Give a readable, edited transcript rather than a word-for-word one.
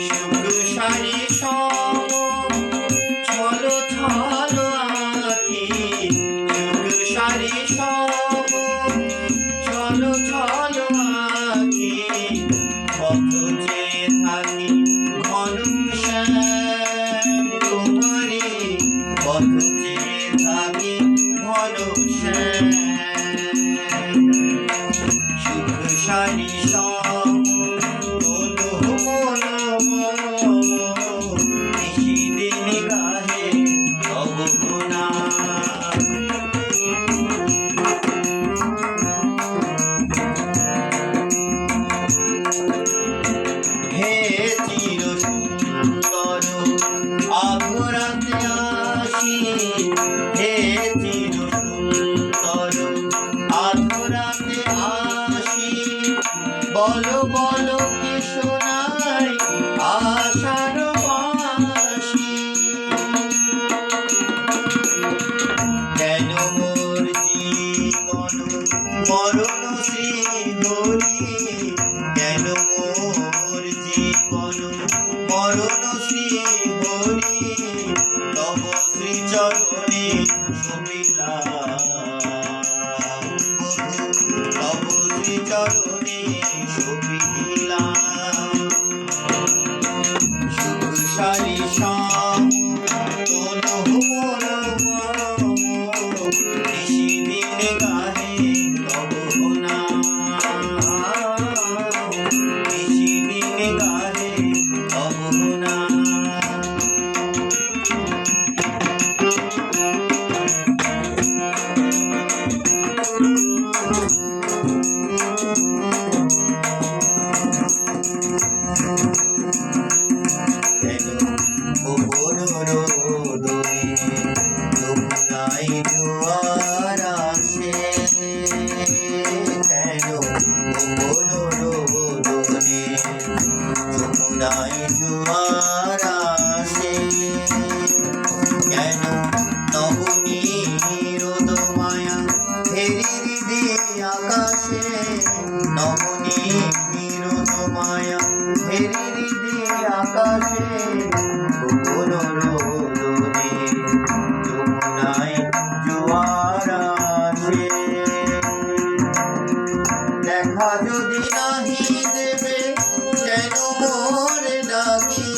সুখ সারি সম ছলো ছলো আঁখি, সুখ সারি সম ছলো ছলো আঁখি, পথ চেয়ে থাকি ঘন শ্যাম তোমারে, পথ চেয়ে থাকি ঘন শ্যাম। সুখ সারি সম তনু মন নিশিদিন গাহে তব গুণগান। হে চির সুন্দর আঘরাতে আসি, হে চির সুন্দর আঘরাতে আসি, বলো বলো কি শোনাই আশার বাঁশি। কেন মোর জীবন মরণ শ্রীহরি, কেন মোর জীবন মরণ শ্রীহরি, তব শ্রীচরণে শোভিলাম বধূ, তব শ্রীচরণে শোভিলাম। সুখ সারি সম তনু মন নিশিদিন গাহে তব নাম, নিশিদিন গাহে তব নাম। ভুবন রোদনে যমুনায় জোয়ার আসে, কেন ভুবন রোদনে যমুনায় জোয়ার আসে, কেন নবনীরোদ মায়া ফেরি হৃদি আকাশে, নবনীরোদ মায়া ফেরি হৃদি আকাশে, ভুবন রোদনে যমুনায় জোয়ার আসে। দেখা যদি নাহি দেবে কেন মোর ডাকি,